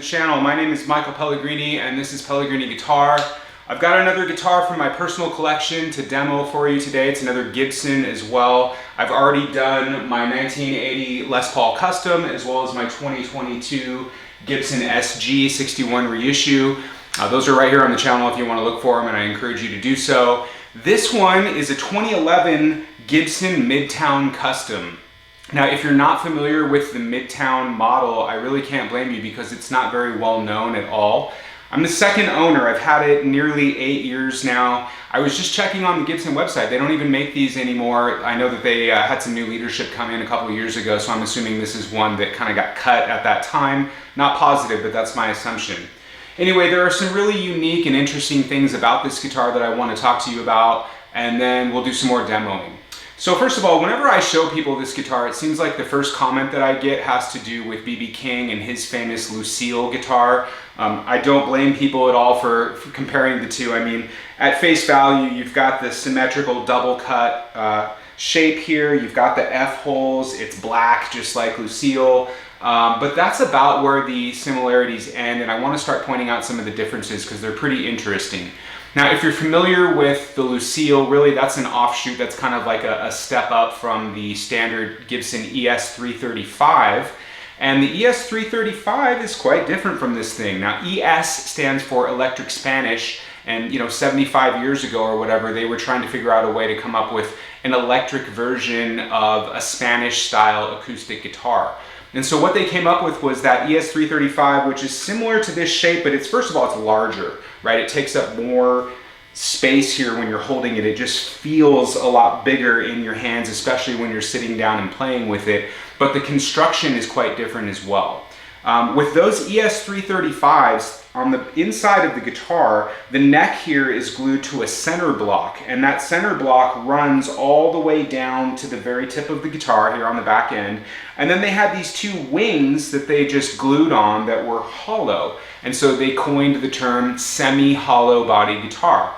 channel. My name is Michael Pellegrini and this is Pellegrini Guitar. I've got another guitar from my personal collection to demo for you today. It's another Gibson as well. I've already done my 1980 Les Paul Custom as well as my 2022 Gibson SG 61 reissue. Those are right here on the channel if you want to look for them, and I encourage you to do so. This one is a 2011 Gibson Midtown Custom. Now, if you're not familiar with the Midtown model, I really can't blame you because it's not very well known at all. I'm the second owner. I've had it nearly 8 years now. I was just checking on the Gibson website. They don't even make these anymore. I know that they had some new leadership come in a couple of years ago, so I'm assuming this is one that kind of got cut at that time. Not positive, but that's my assumption. Anyway, there are some really unique and interesting things about this guitar that I want to talk to you about, and then we'll do some more demoing. So first of all, whenever I show people this guitar, it seems like the first comment that I get has to do with B.B. King and his famous Lucille guitar. I don't blame people at all for comparing the two. I mean, at face value, you've got the symmetrical double cut shape here. You've got the F holes. It's black, just like Lucille. But that's about where the similarities end, and I want to start pointing out some of the differences because they're pretty interesting. Now, if you're familiar with the Lucille, really that's an offshoot. That's kind of like a step up from the standard Gibson ES335. And the ES335 is quite different from this thing. Now, ES stands for Electric Spanish, and 75 years ago or whatever, they were trying to figure out a way to come up with an electric version of a Spanish-style acoustic guitar. And so what they came up with was that ES335, which is similar to this shape, but first of all, it's larger, right? It takes up more space here when you're holding it. It just feels a lot bigger in your hands, especially when you're sitting down and playing with it. But the construction is quite different as well. With those ES335s, on the inside of the guitar, the neck here is glued to a center block, and that center block runs all the way down to the very tip of the guitar here on the back end. And then they had these two wings that they just glued on that were hollow, and so they coined the term semi-hollow body guitar.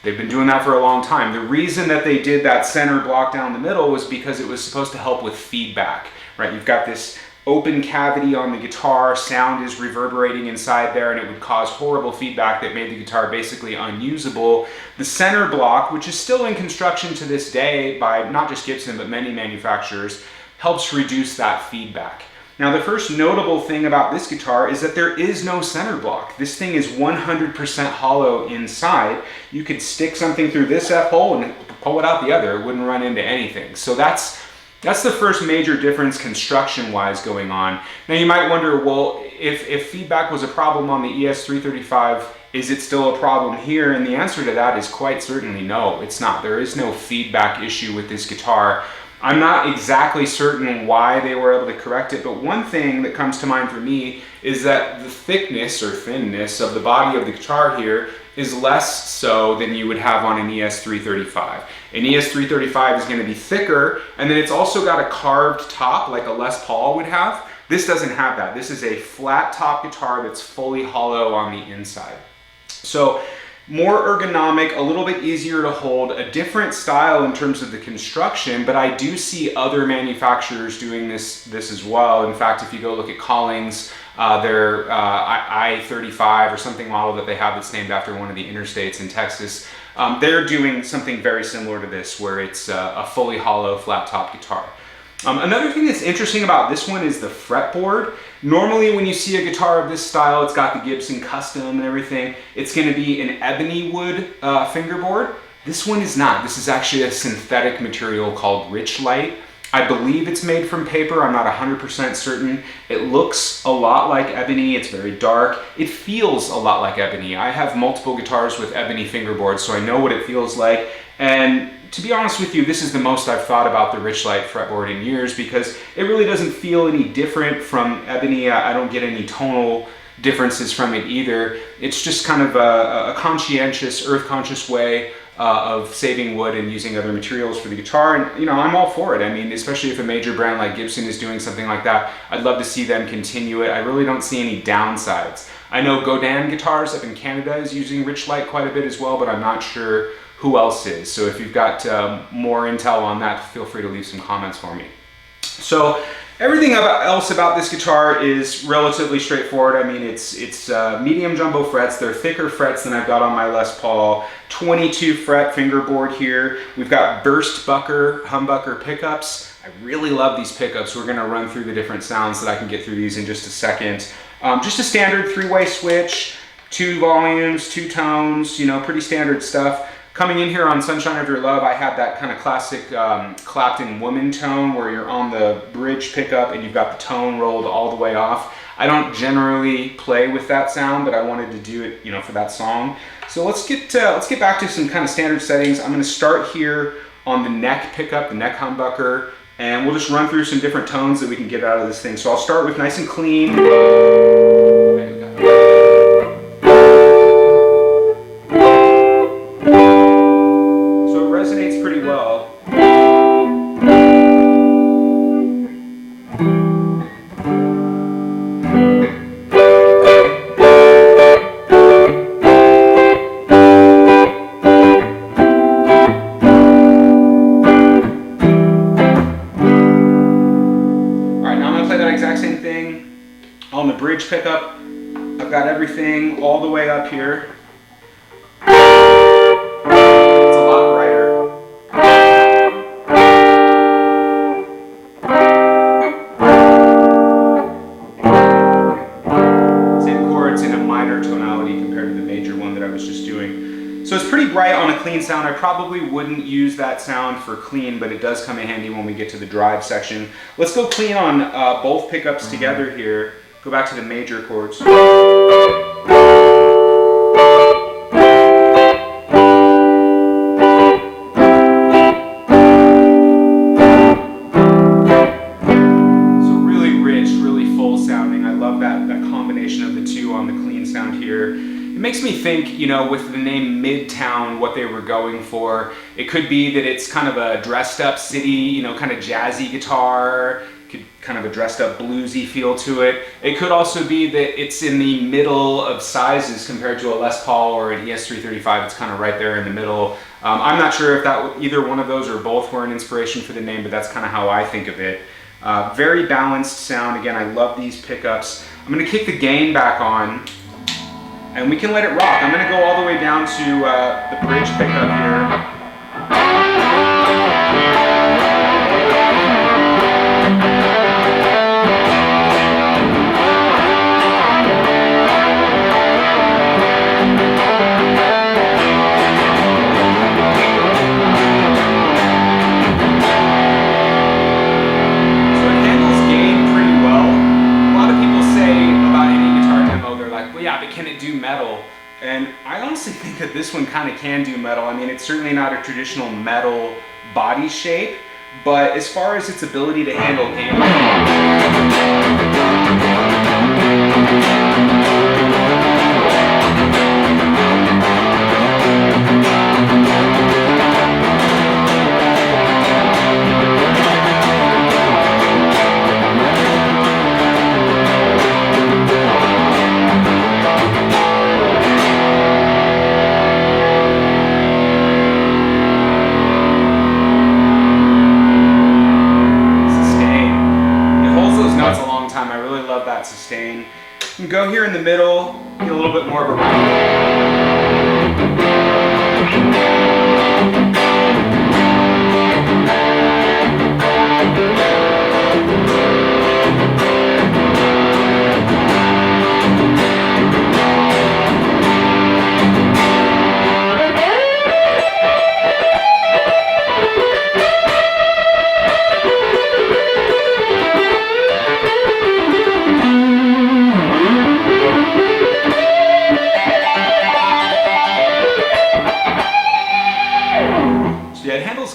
They've been doing that for a long time. The reason that they did that center block down the middle was because it was supposed to help with feedback, right? You've got this open cavity on the guitar, sound is reverberating inside there, and it would cause horrible feedback that made the guitar basically unusable. The center block, which is still in construction to this day by not just Gibson but many manufacturers, helps reduce that feedback. Now, the first notable thing about this guitar is that there is no center block. This thing is 100% hollow inside. You could stick something through this F-hole and pull it out the other. It wouldn't run into anything. So that's the first major difference construction-wise going on. Now you might wonder, well, if feedback was a problem on the ES335, is it still a problem here? And the answer to that is quite certainly no, it's not. There is no feedback issue with this guitar. I'm not exactly certain why they were able to correct it, but one thing that comes to mind for me is that the thickness or thinness of the body of the guitar here is less so than you would have on an ES335. An ES335 is going to be thicker, and then it's also got a carved top like a Les Paul would have. This doesn't have that. This is a flat top guitar that's fully hollow on the inside. So more ergonomic, a little bit easier to hold, a different style in terms of the construction, but I do see other manufacturers doing this as well. In fact, if you go look at Collings, their I-35 or something model that they have that's named after one of the interstates in Texas, they're doing something very similar to this, where it's a fully hollow flat top guitar. Another thing that's interesting about this one is the fretboard. Normally when you see a guitar of this style, it's got the Gibson Custom and everything. It's going to be an ebony wood fingerboard. This one is not. This is actually a synthetic material called Richlite. I believe it's made from paper. I'm not 100% certain. It looks a lot like ebony. It's very dark. It feels a lot like ebony. I have multiple guitars with ebony fingerboards, so I know what it feels like. And to be honest with you, this is the most I've thought about the Richlite fretboard in years because it really doesn't feel any different from ebony. I don't get any tonal differences from it either. It's just kind of a conscientious, earth-conscious way of saving wood and using other materials for the guitar, and I'm all for it. I mean, especially if a major brand like Gibson is doing something like that, I'd love to see them continue it. I really don't see any downsides. I know Godin Guitars up in Canada is using Richlite quite a bit as well, but I'm not sure who else is. So if you've got more intel on that, feel free to leave some comments for me. So Everything else about this guitar is relatively straightforward. I mean, it's medium jumbo frets. They're thicker frets than I've got on my Les Paul. 22 fret fingerboard here. We've got Burstbucker, humbucker pickups. I really love these pickups. We're gonna run through the different sounds that I can get through these in just a second. Just a standard 3-way switch, 2 volumes, 2 tones, you know, pretty standard stuff. Coming in here on Sunshine of Your Love, I had that kind of classic Clapton woman tone where you're on the bridge pickup and you've got the tone rolled all the way off. I don't generally play with that sound, but I wanted to do it, you know, for that song. So let's get back to some kind of standard settings. I'm going to start here on the neck pickup, the neck humbucker, and we'll just run through some different tones that we can get out of this thing. So I'll start with nice and clean. On the bridge pickup, I've got everything all the way up here. It's a lot brighter. Same chords in a minor tonality compared to the major one that I was just doing. So it's pretty bright on a clean sound. I probably wouldn't use that sound for clean, but it does come in handy when we get to the drive section. Let's go clean on both pickups together here. Go back to the major chords. So really rich, really full sounding. I love that combination of the two on the clean sound here. It makes me think, you know, with the name Midtown, what they were going for. It could be that it's kind of a dressed up city, you know, kind of jazzy guitar. Could kind of a dressed up bluesy feel to it. It could also be that it's in the middle of sizes compared to a Les Paul or an ES335. It's kind of right there in the middle. I'm not sure if that either one of those or both were an inspiration for the name, but that's kind of how I think of it. Very balanced sound. Again, I love these pickups. I'm going to kick the gain back on and we can let it rock. I'm going to go all the way down to the bridge pickup here. And I honestly think that this one kind of can do metal. I mean, it's certainly not a traditional metal body shape, but as far as its ability to handle gain, sustain. You can go here in the middle, get a little bit more of a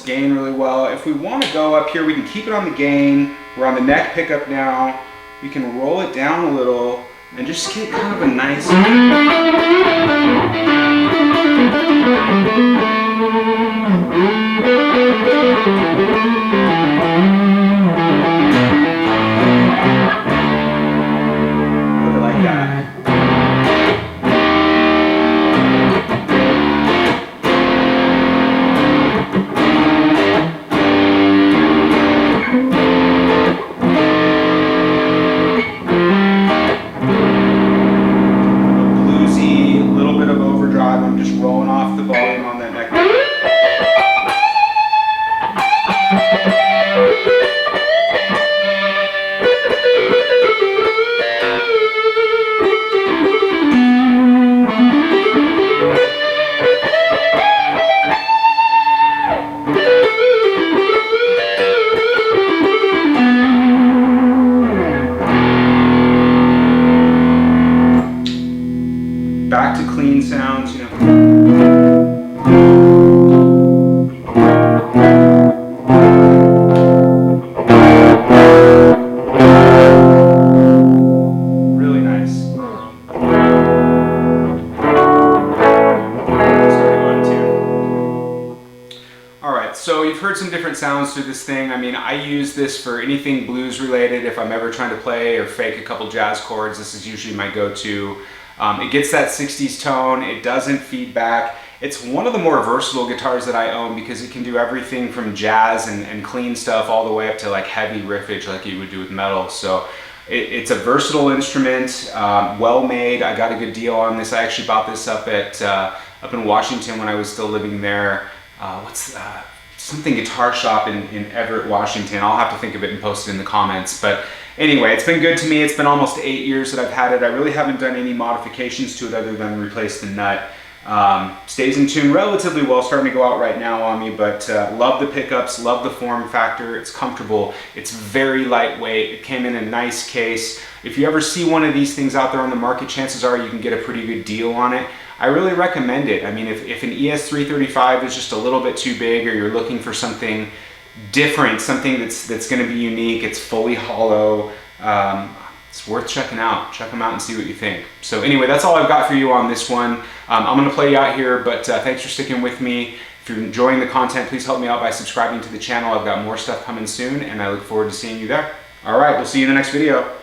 gain really well. If we want to go up here, we can keep it on the gain. We're on the neck pickup now. We can roll it down a little and just get kind of a nice... Put it like that. right, so you've heard some different sounds to this thing. I mean, I use this for anything blues related. If I'm ever trying to play or fake a couple jazz chords, this is usually my go-to. It gets that 60s tone, it doesn't feed back. It's one of the more versatile guitars that I own because it can do everything from jazz and clean stuff all the way up to like heavy riffage like you would do with metal. So it's a versatile instrument, well made. I got a good deal on this. I actually bought this up in Washington when I was still living there. Something guitar shop in Everett, Washington. I'll have to think of it and post it in the comments. But anyway, it's been good to me. It's been almost 8 years that I've had it. I really haven't done any modifications to it other than replace the nut. Stays in tune relatively well, starting to go out right now on me, but love the pickups, love the form factor. It's comfortable, it's very lightweight, it came in a nice case. If you ever see one of these things out there on the market, chances are you can get a pretty good deal on it. I really recommend it. I mean, if an ES335 is just a little bit too big, or you're looking for something different, something that's going to be unique, it's fully hollow, it's worth checking out. Check them out and see what you think. So anyway, that's all I've got for you on this one. I'm going to play you out here, but thanks for sticking with me. If you're enjoying the content, please help me out by subscribing to the channel. I've got more stuff coming soon, and I look forward to seeing you there. All right, we'll see you in the next video.